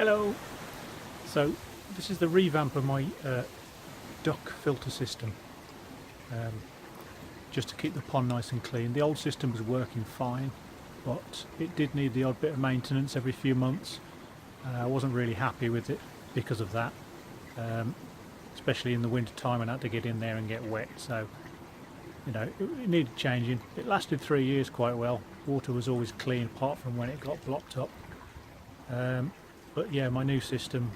Hello! So this is the revamp of my duck filter system, just to keep the pond nice and clean. The old system was working fine, but it did need the odd bit of maintenance every few months. I wasn't really happy with it because of that, especially in the winter time when I had to get in there and get wet, so you know, it needed changing. It lasted 3 years quite well. Water was always clean apart from when it got blocked up. But yeah, my new system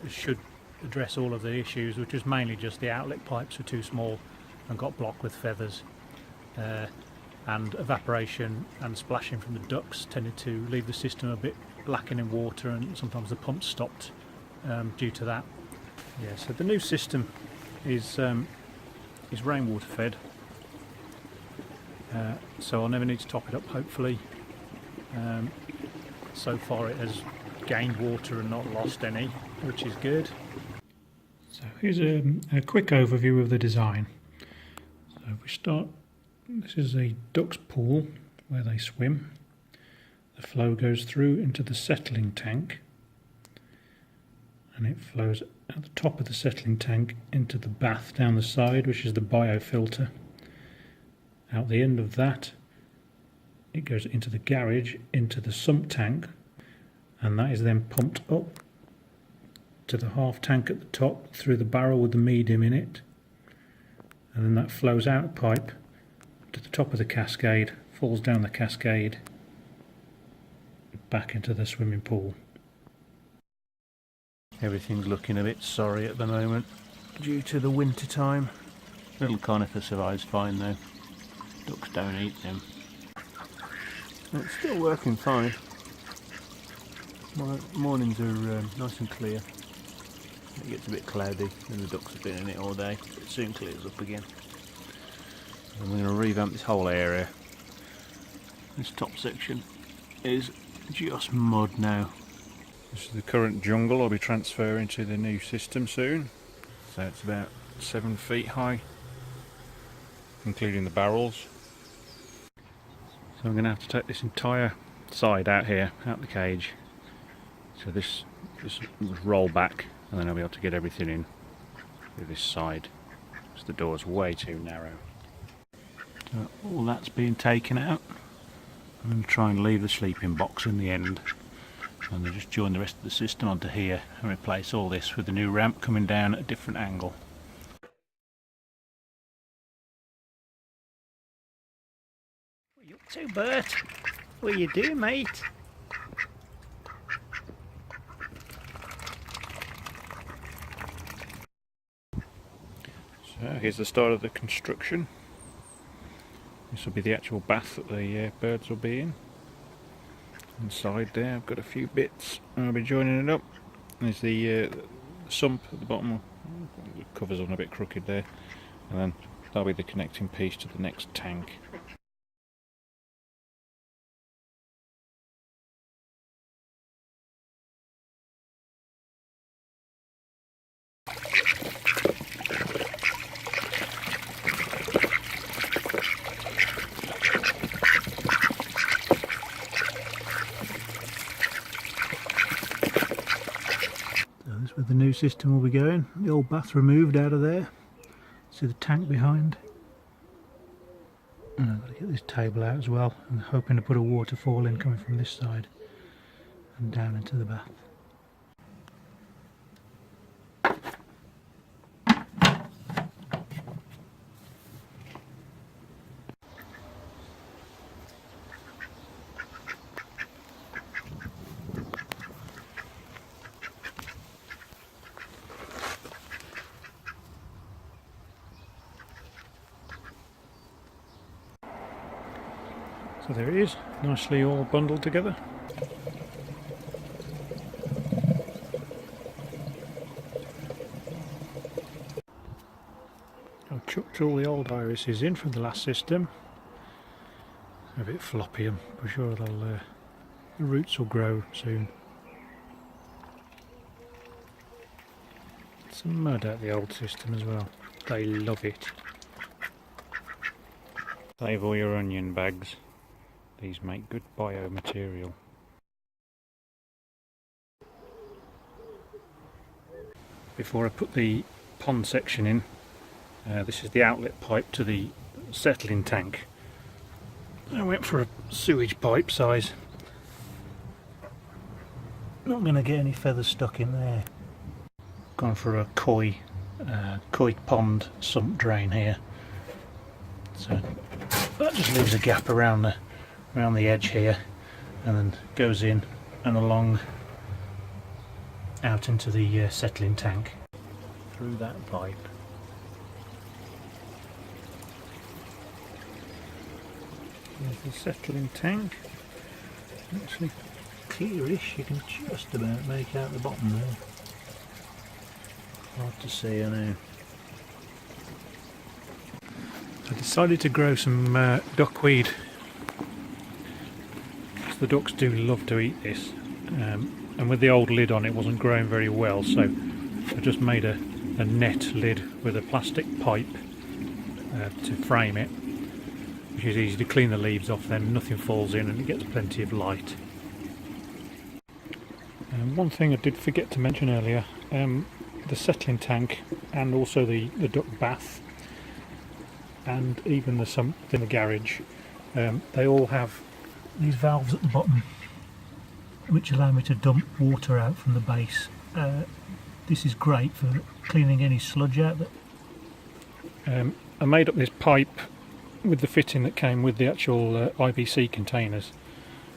should address all of the issues, which was mainly just the outlet pipes were too small and got blocked with feathers, and evaporation and splashing from the ducts tended to leave the system a bit lacking in water, and sometimes the pump stopped due to that. Yeah, so the new system is rainwater fed, so I'll never need to top it up, hopefully. So far it has gained water and not lost any, which is good. So here's a quick overview of the design. So if we start, this is a duck's pool where they swim. The flow goes through into the settling tank, and it flows at the top of the settling tank into the bath down the side, which is the biofilter. Out the end of that, it goes into the garage, into the sump tank, and that is then pumped up to the half tank at the top through the barrel with the medium in it, and then that flows out a pipe to the top of the cascade, falls down the cascade back into the swimming pool. Everything's looking a bit sorry at the moment due to the winter time. Little conifer survives fine though. Ducks don't eat them. It's still working fine. My mornings are nice and clear. It gets a bit cloudy and the ducks have been in it all day. It soon clears up again. And we're going to revamp this whole area. This top section is just mud now. This is the current jungle. I'll be transferring to the new system soon. So it's about 7 feet high, including the barrels. So I'm going to have to take this entire side out here, out the cage. So this will roll back, and then I'll be able to get everything in through this side, because the door's way too narrow. So all that's being taken out. I'm going to try and leave the sleeping box in the end, and then just join the rest of the system onto here and replace all this with the new ramp coming down at a different angle. What are you up to, Bert? What are you doing, mate? So here's the start of the construction. This will be the actual bath that the birds will be in. Inside there I've got a few bits and I'll be joining it up. There's the sump at the bottom, the cover's on a bit crooked there, and then that'll be the connecting piece to the next tank. That's where the new system will be going. The old bath removed out of there. See the tank behind. And I've got to get this table out as well. I'm hoping to put a waterfall in coming from this side and down into the bath. So there it is, nicely all bundled together. I've chucked all the old irises in from the last system. They're a bit floppy, I'm sure the roots will grow soon. Some mud out the old system as well, they love it. Save all your onion bags. These make good biomaterial. before I put the pond section in. This is the outlet pipe to the settling tank. I went for a sewage pipe size. Not going to get any feathers stuck in there. Gone for a koi pond sump drain here. So that just leaves a gap around the edge here, and then goes in and along out into the settling tank through that pipe. There's the settling tank. Actually clearish, you can just about make out the bottom there. Hard to see, I know. I decided to grow some duckweed. The ducks do love to eat this, and with the old lid on it wasn't growing very well, so I just made a net lid with a plastic pipe to frame it, which is easy to clean the leaves off, then nothing falls in and it gets plenty of light. One thing I did forget to mention earlier, the settling tank and also the duck bath and even the sump in the garage, they all have these valves at the bottom which allow me to dump water out from the base. This is great for cleaning any sludge out. I made up this pipe with the fitting that came with the actual IBC containers,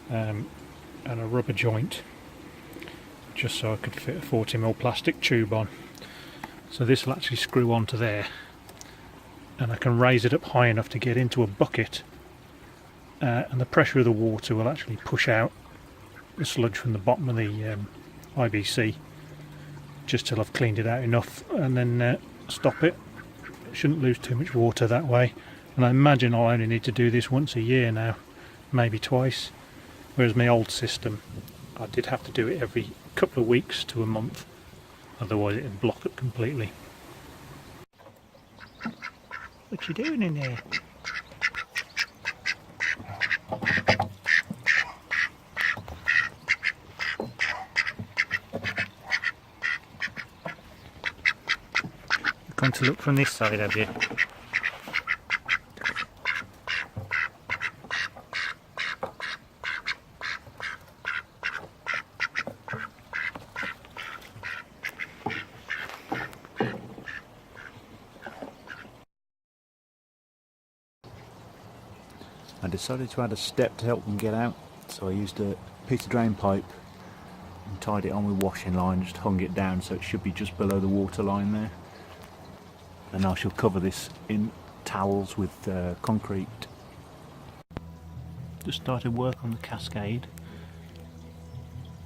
and a rubber joint, just so I could fit a 40mm plastic tube on. So this will actually screw onto there, and I can raise it up high enough to get into a bucket, and the pressure of the water will actually push out the sludge from the bottom of the IBC just till I've cleaned it out enough, and then stop it. Shouldn't lose too much water that way, and I imagine I'll only need to do this once a year now, maybe twice, whereas my old system I did have to do it every couple of weeks to a month, otherwise it would block it completely. What you doing in there? Going to look from this side, have you? I decided to add a step to help them get out, so I used a piece of drain pipe and tied it on with washing line, just hung it down so it should be just below the water line there. And I shall cover this in towels with concrete. Just started work on the Cascade.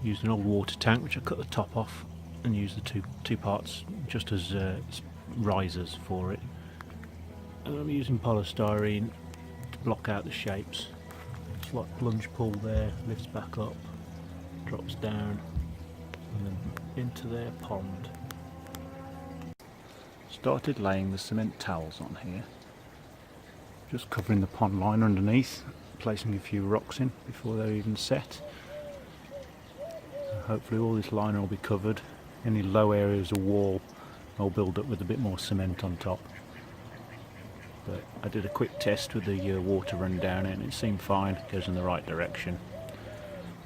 Used an old water tank which I cut the top off and used the two parts just as risers for it. And I'm using polystyrene to block out the shapes. It's like plunge pull there, lifts back up, drops down, and then into their pond. Started laying the cement towels on here, just covering the pond line underneath, placing a few rocks in before they're even set. Hopefully all this liner will be covered. Any low areas of wall I'll build up with a bit more cement on top. But I did a quick test with the water run down it and it seemed fine, it goes in the right direction.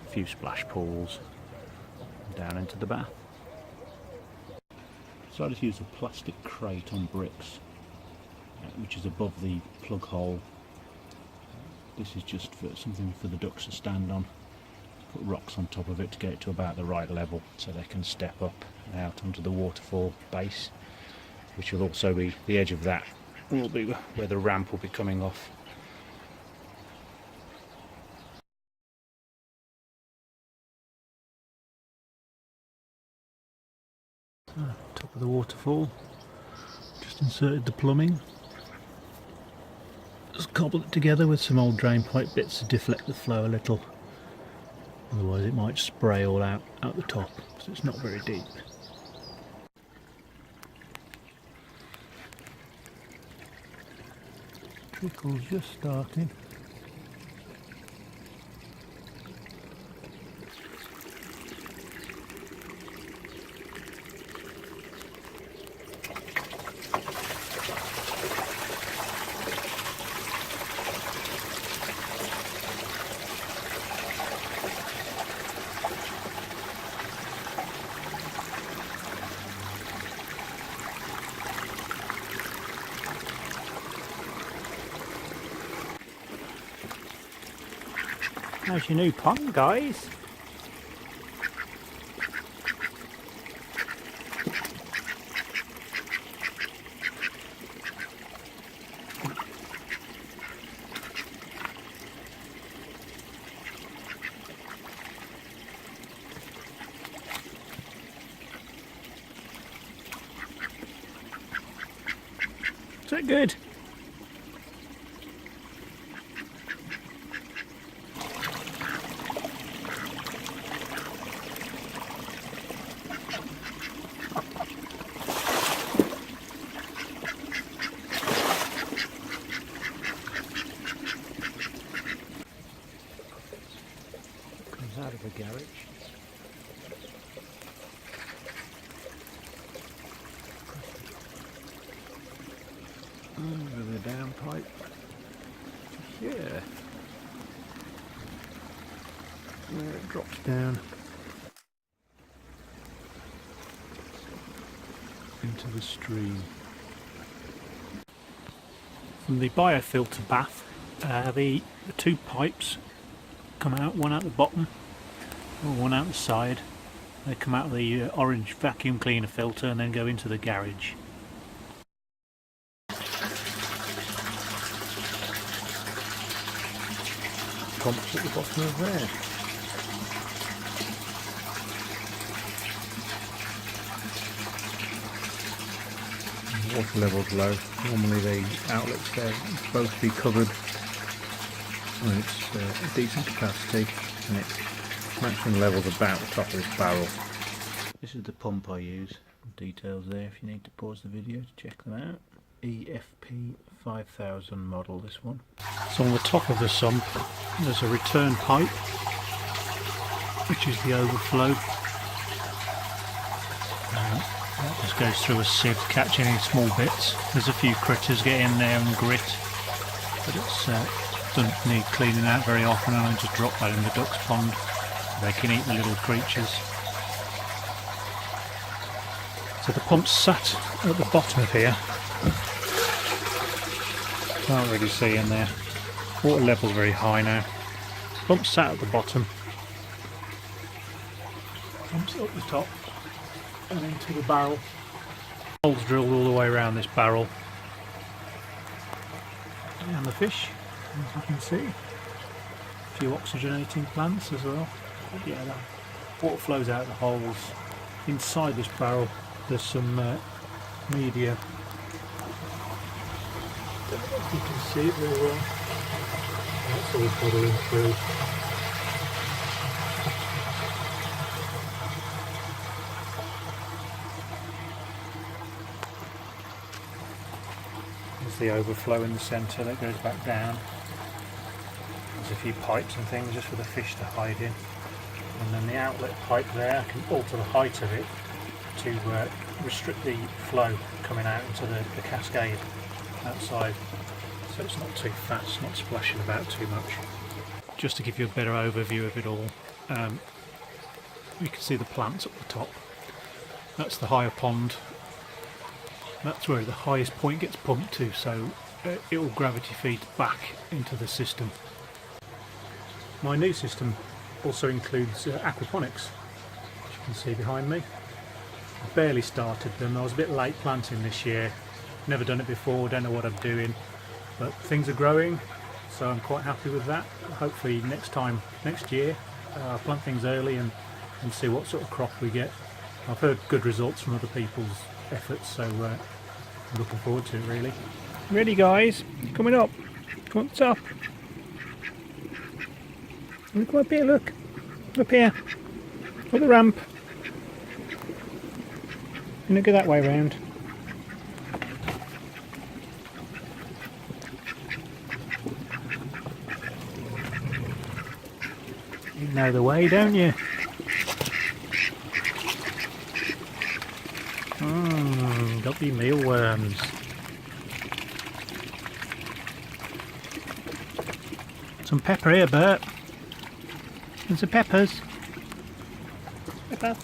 A few splash pools down into the bath. Decided to use a plastic crate on bricks, which is above the plug hole. This is just for something for the ducks to stand on. Put rocks on top of it to get it to about the right level so they can step up and out onto the waterfall base, which will also be the edge of that will be where the ramp will be coming off. Top of the waterfall, just inserted the plumbing, just cobbled it together with some old drain pipe bits to deflect the flow a little, otherwise it might spray all out the top, so it's not very deep. Trickle's just starting. How's your new pond, guys? Is that good? Comes out of the garage. Over the downpipe. Yeah. There it drops down into the stream. From the biofilter bath, the two pipes come out, one out the bottom or one out the side. They come out of the orange vacuum cleaner filter and then go into the garage. Pumps at the bottom of there. Water level's low. Normally the outlets there both be covered. Well, it's a decent capacity and its maximum level's about the top of this barrel. This is the pump I use. Details there if you need to pause the video to check them out. EFP 5000 model, this one. So on the top of the sump there's a return pipe, which is the overflow. That just goes through a sieve, catching any small bits. There's a few critters get in there and grit, but it doesn't need cleaning out very often, and I just drop that in the duck's pond. They can eat the little creatures. So the pump's sat at the bottom of here. Can't really see in there. Water level's very high now. Pump's sat at the bottom. Pump's up the top and into the barrel. Holes drilled all the way around this barrel. And the fish, as you can see. A few oxygenating plants as well. Yeah, that water flows out the holes. Inside this barrel there's some media. I don't know if you can see it very well. That's all bubbling through. There's the overflow in the centre that goes back down. There's a few pipes and things just for the fish to hide in. And then the outlet pipe there, I can alter the height of it to restrict the flow coming out into the cascade outside, so it's not too fast, not splashing about too much. Just to give you a better overview of it all, you can see the plants up the top. That's the higher pond. That's where the highest point gets pumped to, so it will gravity feed back into the system. My new system also includes aquaponics, which you can see behind me. I barely started them. I was a bit late planting this year. Never done it before, don't know what I'm doing, but things are growing, so I'm quite happy with that. Hopefully next year, I'll plant things early and see what sort of crop we get. I've heard good results from other people's efforts, so I'm looking forward to it really. Ready guys, coming up. What's up? Look up here, look. Up here. Up the ramp. And look at that way round. You know the way, don't you? Got the mealworms. Some pepper here, Bert. And some peppers. Pepper.